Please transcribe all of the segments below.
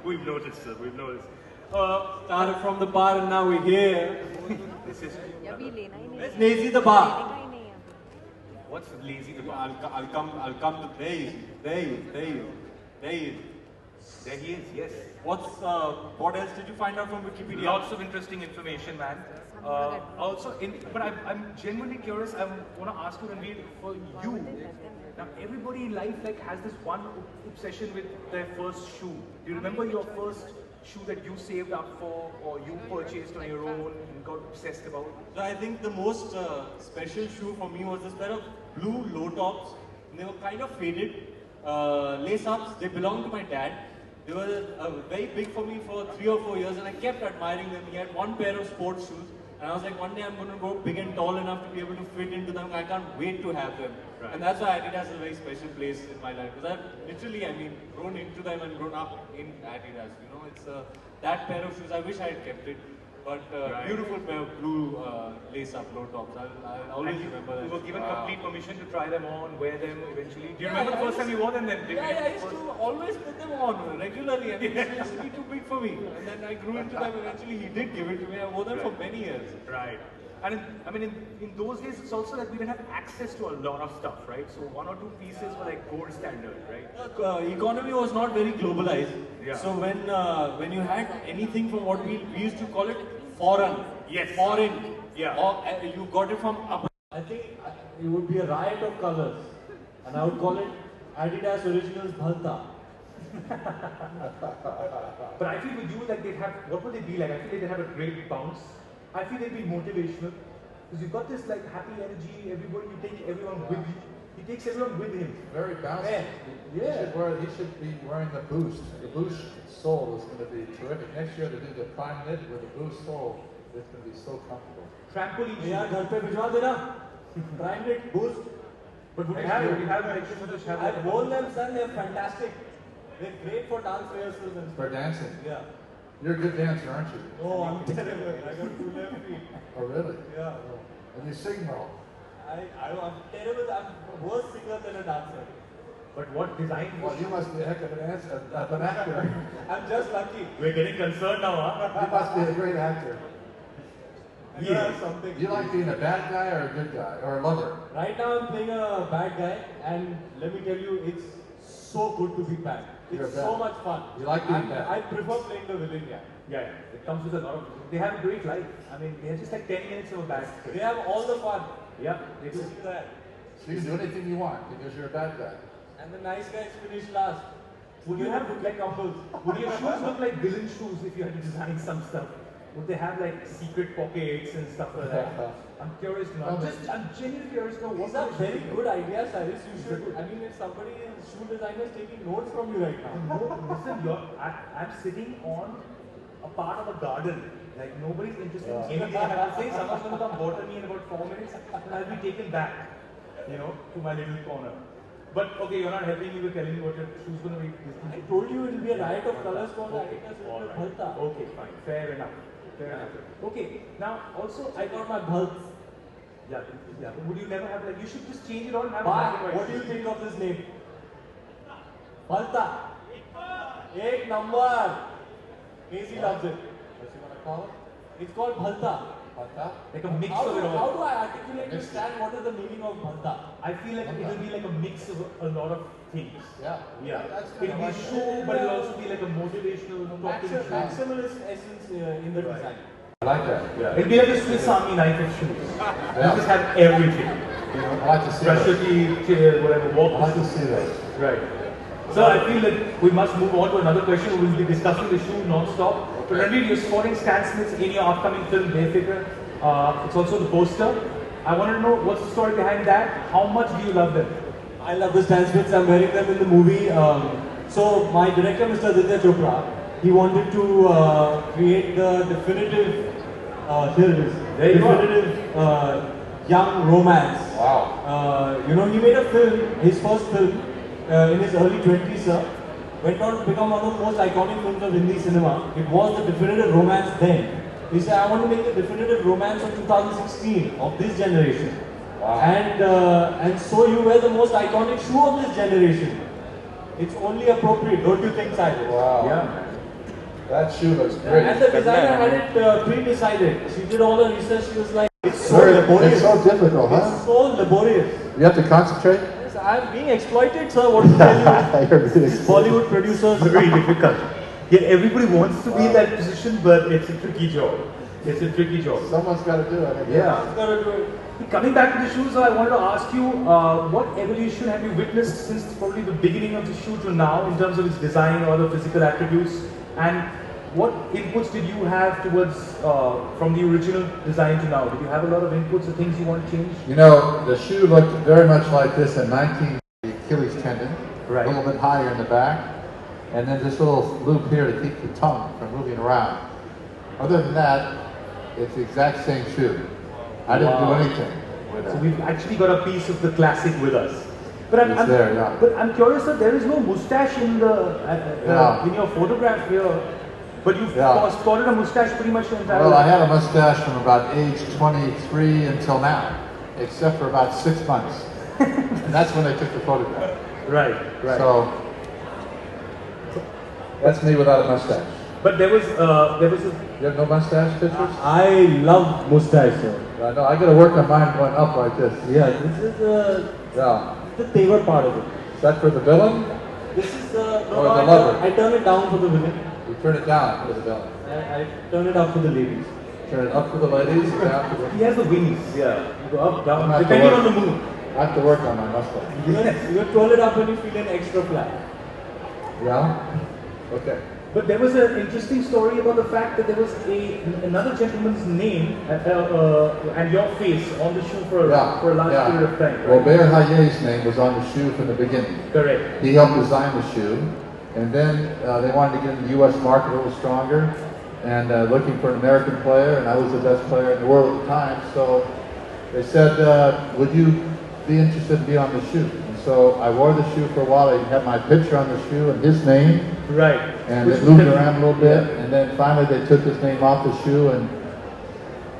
We've noticed, sir. We've noticed. Started from the bar and now we're here. This is. Where's Lazy the bar? What's lazy the bar? I'll come to there he is. There he is. There he is. Yes. What else did you find out from Wikipedia? Lots of interesting information, man. But I'm genuinely curious. I want to ask you, Ranveer, for you. Now, everybody in life has this one obsession with their first shoe. Do you remember your first shoe that you saved up for, or you purchased on your own and got obsessed about? So I think the most special shoe for me was this pair of blue low tops. They were kind of faded, lace ups. They belonged to my dad. They were very big for me for 3 or 4 years, and I kept admiring them. He had one pair of sports shoes, and I was like, one day I'm going to grow big and tall enough to be able to fit into them. I can't wait to have them. Right. And that's why Adidas has a very special place in my life. Because I've literally, grown into them and grown up in Adidas. You know, it's that pair of shoes. I wish I had kept it. But beautiful pair of blue lace-up low tops. I'll always remember that. You were given complete permission to try them on, wear them eventually. Do you remember the first time you wore them then? I used to always put them on regularly. It used to be too big for me. And then I grew into them eventually. He did give it to me. I wore them for many years. Right. And in those days, it's also that we didn't have access to a lot of stuff, right? So 1 or 2 pieces were like gold standard, right? Economy was not very globalized. Yeah. So when you had anything from what we used to call it foreign. Yes. Foreign. Yeah. Or you got it from up. I think it would be a riot of colors. And I would call it Adidas Originals Bhalta. But I feel with you, they'd have, what would they be like? I feel like they'd have a great bounce. I feel they'd be motivational. Because you've got this happy energy, everybody, you take everyone with you. He takes everyone with him. Very bouncy. Yeah. He should be wearing the Boost. The Boost sole is going to be terrific. Next year to do the Prime Knit with the Boost sole, it's going to be so comfortable. Trampoline. Yeah, घर पे भिजवा देना. Prime Knit Boost. But would you have an extra? I've worn them, son. They're fantastic. They're great for dance rehearsals and stuff. For dancing? Yeah. You're a good dancer, aren't you? Oh, I'm terrible. I got 2 left feet. Oh, really? Yeah. And you sing well. I'm terrible. I'm worse singer than a dancer. But what design? Well, you must be a heck of an actor. I'm just lucky. We're getting concerned now, huh? You must be a great actor. Yeah, something. You like being a bad guy or a good guy? Or a lover? Right now I'm playing a bad guy, and let me tell you, it's so good to be bad. It's so much fun. You like being bad? I prefer playing the villain guy. Yeah. It comes with a lot of. They have a great life. They have just 10 minutes of a bad. They have all the fun. Yeah, they do. See that. So you can do anything you want because you're a bad guy. And the nice guys finish last. Would you have like couples? Would your shoes look like villain shoes if you had to design some stuff? Would they have secret pockets and stuff like that? I'm curious to know. I'm genuinely curious to know what. These are very good ideas, Cyrus. You should. If somebody is shoe designer is taking notes from you right now. No, listen, I'm sitting on a part of a garden. Nobody's interested in anything. I'll say someone's going to come water me in about 4 minutes, and I'll be taken back, to my little corner. But okay, you're not helping me with telling me what your shoe's going to be. I told you it will be a riot of colors called Adidas Bhalta. Okay, fine. Fair enough. Okay, now also I got my Bhalts. Yeah. But would you never have you should just change it all and have What do you think of this name? Bhalta. 8 number. Casey loves it. What's he going to call it? It's called Bhalta. Bhalta? Like a mix of it all. How do I articulate to Stan what is the meaning of Bhalta? I feel like it will be like a mix of a lot of things. Yeah. It'll be a shoe, but it'll also be like a motivational talking shoe. Maximalist essence in the design. I like that. Yeah. It'll be like a Swiss Army knife of shoes. You just have everything. I like to see that. Specialty, whatever, walk. I like to see that. Right. So I feel that we must move on to another question. We'll be discussing the shoe non-stop. But Ranveer, you're scoring Stan Smiths in your upcoming film, Bayfigure. It's also the poster. I want to know what's the story behind that. How much do you love them? I love the Stan Smiths. I'm wearing them in the movie. So my director, Mr. Aditya Chopra, he wanted to create the definitive young romance. Wow. He made a film, his first film, in his early 20s, sir. Went on to become one of the most iconic films of Hindi cinema. It was the definitive romance then. He said, I want to make the definitive romance of 2016, of this generation. Wow. And so you wear the most iconic shoe of this generation. It's only appropriate, don't you think, Silas? Wow. Yeah. That shoe looks great. And the designer had it pre-decided. She did all the research. She was like, it's so laborious. It's so difficult, huh? It's so laborious. You have to concentrate? Yes, I'm being exploited, sir. What to tell you? You're being exploited. Bollywood producers. Very difficult. Yeah, everybody wants to be in that position, but it's a tricky job. It's a tricky job. Someone's got to do it. Yeah. Someone's gotta do it. Coming back to the shoes, I wanted to ask you, what evolution have you witnessed since probably the beginning of the shoe to now in terms of its design or the physical attributes? And what inputs did you have towards, from the original design to now? Did you have a lot of inputs or things you want to change? You know, the shoe looked very much like this in 19, the Achilles tendon, Right. a little bit higher in the back, and then this little loop here to keep the tongue from moving around. Other than that, it's the exact same shoe. I didn't do Wow. anything with So it. we've actually got a piece of the classic with us. But It's there, yeah. But I'm curious that there is no mustache in the Yeah. in your photograph here. But you've Yeah. spotted a mustache pretty much the entire Well, I life. had a mustache from about age 23 until now, except for about 6 months. And that's when I took the photograph. Right, right. So, that's me without a mustache. But there was a You have no mustache pictures? I love mustache, sir. I know, I gotta work on mine going up like this. Yeah, this is Yeah. the Taylor part of it. Is that for the villain? This is Or the lover. I turn it down for the women. You turn it down for the villain. I turn it up for the ladies. Turn it up for the ladies and down for the... he has the wings. Yeah, you go up, I'm down, gonna have to depending work. on the mood. I have to work on my mustache. You twirl it up when you feel an extra flat. Yeah? Okay. But there was an interesting story about the fact that there was another gentleman's name and your face on the shoe for a large period of time. Right? Robert Hayet's name was on the shoe from the beginning. Correct. He helped design the shoe, and then they wanted to get in the U.S. market a little stronger, and looking for an American player, and I was the best player in the world at the time, so they said, would you be interested in being on the shoe? And so I wore the shoe for a while. I had my picture on the shoe and his name, Right. and Which it was moved the- around a little bit, and then finally they took his name off the shoe, and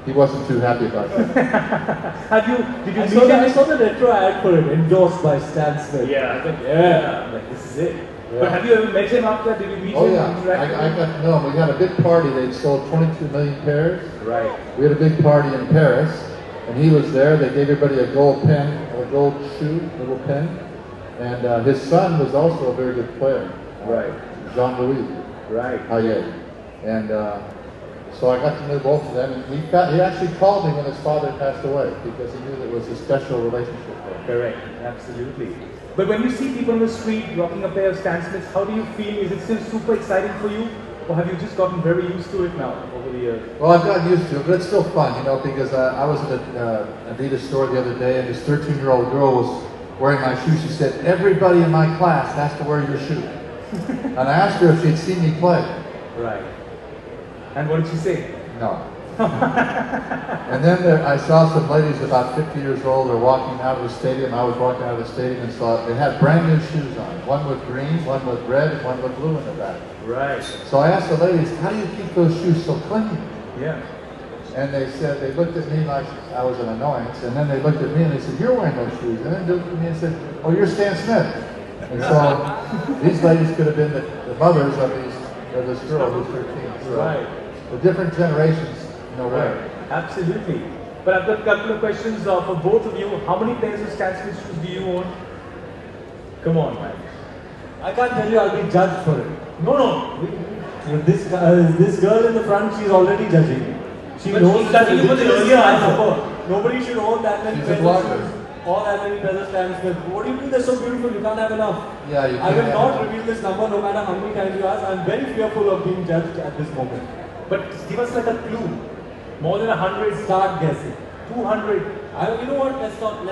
he wasn't too happy about that. Did you I meet him? saw the retro ad for it, endorsed by Stan Smith. Yeah, I think, Yeah. like this is it. Yeah. But have you ever met him after? Did you meet Oh him? yeah, interact with I him? got to know him. We had a big party. They'd sold 22 million pairs. Right. We had a big party in Paris, and he was there. They gave everybody a gold pen, a gold shoe, little pen. And his son was also a very good player. Right. Jean-Louis Right. Hayet. And so I got to know both of them. And he actually called me when his father passed away because he knew that it was a special relationship for him. Correct. Absolutely. But when you see people on the street rocking a pair of Stan Smiths, how do you feel? Is it still super exciting for you? Or have you just gotten very used to it now over the years? Well, I've gotten used to it, but it's still fun, you know, because I was at an Adidas store the other day, and this 13-year-old girl was wearing my shoe. She said, everybody in my class has to wear your shoe. And I asked her if she'd seen me play. Right. And what did she say? No. And then I saw some ladies about 50 years old. They're walking out of the stadium. I was walking out of the stadium and saw they had brand new shoes on. One with green, one with red, and one with blue in the back. Right. So I asked the ladies, how do you keep those shoes so clean? Yeah. And they said, they looked at me like I was an annoyance. And then they looked at me and they said, you're wearing those shoes. And then they looked at me and said, oh, you're Stan Smith. And so these ladies could have been the mothers of this girl who's 13. So Right. the different generations, no way. Right. Absolutely. But I've got a couple of questions for both of you. How many pairs of Stan Smith shoes do you own? Come on, man. I can't tell you, I'll be judged for it. No. This girl in the front, she's already judging me. She But knows she's judging you for the ridiculously earlier high answer. number. Nobody should own that many She's a pairs of blogger. shoes. Or that many pairs of Stan Smith. What do you do? They're so beautiful, you can't have enough. Yeah, you I will can't have not enough. reveal this number no matter how many times you ask. I'm very fearful of being judged at this moment. But give us like a clue. More than 100, Start guessing. 200. You know what? Let's not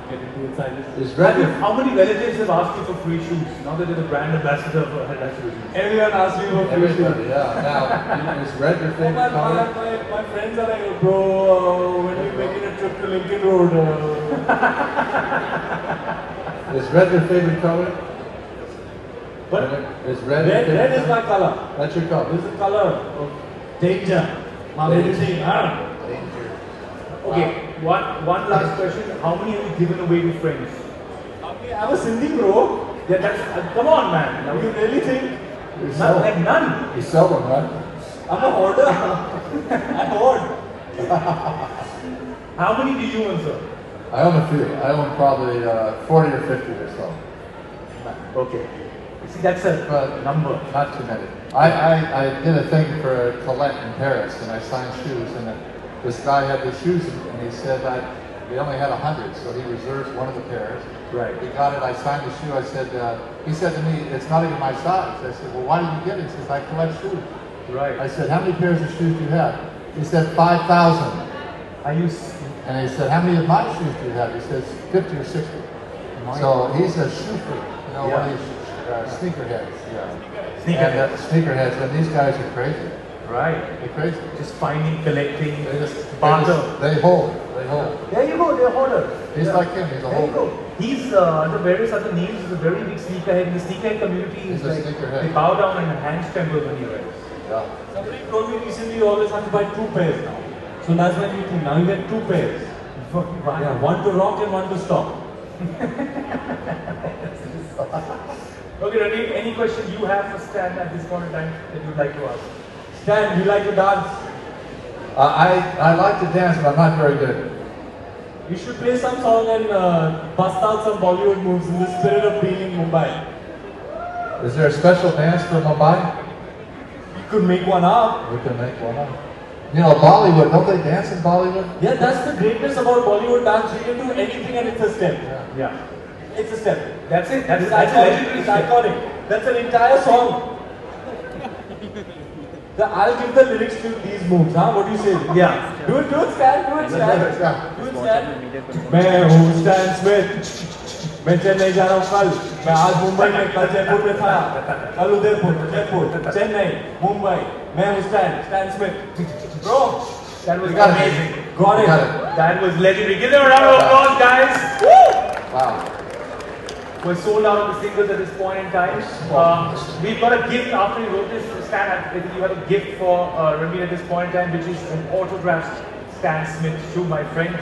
get into it, Silas. Is red, How many relatives have asked you for free shoes now that you're the brand ambassador for Hadassah? Everyone asks me for free shoes. everybody, yeah. Now, is red your favorite color? My friends are like, bro, when we making a trip to Lincoln Road? Is red your favorite color? But Is red your Red favorite is my color? color. That's your color. This is the color of danger. Mom, Danger. Singh, Danger. okay, One last question. How many have you given away to friends? Okay, I'm a Sindhi bro. Yeah, that's, come on, man. Now you really think? None, like none. You sell them, right? I'm a hoarder. I hoard. How many do you own, sir? I own a few. I own probably 40 or 50 or so. Okay. See, that's a But number. not too many. I did a thing for Colette in Paris, and I signed shoes, and this guy had the shoes, and he said that we only had 100, so he reserves one of the pairs. Right. He got it, I signed the shoe, I said, he said to me, it's not even my size. I said, well, why did you get it? He says, I collect shoes. Right. I said, how many pairs of shoes do you have? He said, 5,000. Are you? And he said, how many of my shoes do you have? He says, 50 or 60. So he's a shoe freak, you know, one of these sneakerheads. Sneakerheads. Sneakerheads, and these guys are crazy. Right. They're crazy. Just finding, collecting, Barter. They hold. There you go, they're holders. He's like him, he's a There you holder. go. He's under various other names. He's a very big sneakerhead. In the sneakerhead community, He's a like, sneakerhead. they bow down and hands tremble when he wears. Yeah. Somebody told me recently you always have to buy 2 pairs now. So that's why you think now you get 2 pairs. Yeah, one to rock and one to stop. Okay, Ranveer, any question you have for Stan at this point in time that you'd like to ask? Stan, you like to dance? I like to dance, but I'm not very good. You should play some song and bust out some Bollywood moves in the spirit of being in Mumbai. Is there a special dance for Mumbai? You could make one up. We can make one up. You know, Bollywood, don't they dance in Bollywood? Yeah, that's the greatness about Bollywood dance. You can do anything and it's a step. Yeah. It's a step. That's it. That's It's a legendary It's step. iconic. That's an entire song. I'll give the lyrics to these moves, huh? What do you say? Yeah. Do it, Stan. Do it, Stan. Do it, Stan. मैं हूँ Stan Smith. मैं चेन्नई जा रहा हूँ कल. मैं आज मुंबई में, कल जयपुर में था. कल उदयपुर, जयपुर, चेन्नई, मुंबई. मैं हूँ Stan Smith. Bro, That was got it. amazing. got it. That was legendary. Give them a round of applause, guys. Wow. We're sold out of the singles at this point in time. We've got a gift after you wrote this. Stan, I think you have a gift for Ranveer at this point in time, which is an autographed Stan Smith shoe, my friend.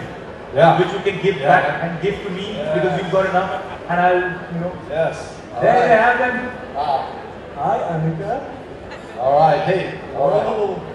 Yeah. Which you can give back and give to me because we've got enough. And I'll, Yes. there you have them. Wow. Hi, Anika. All right. Hey. All right. Oh.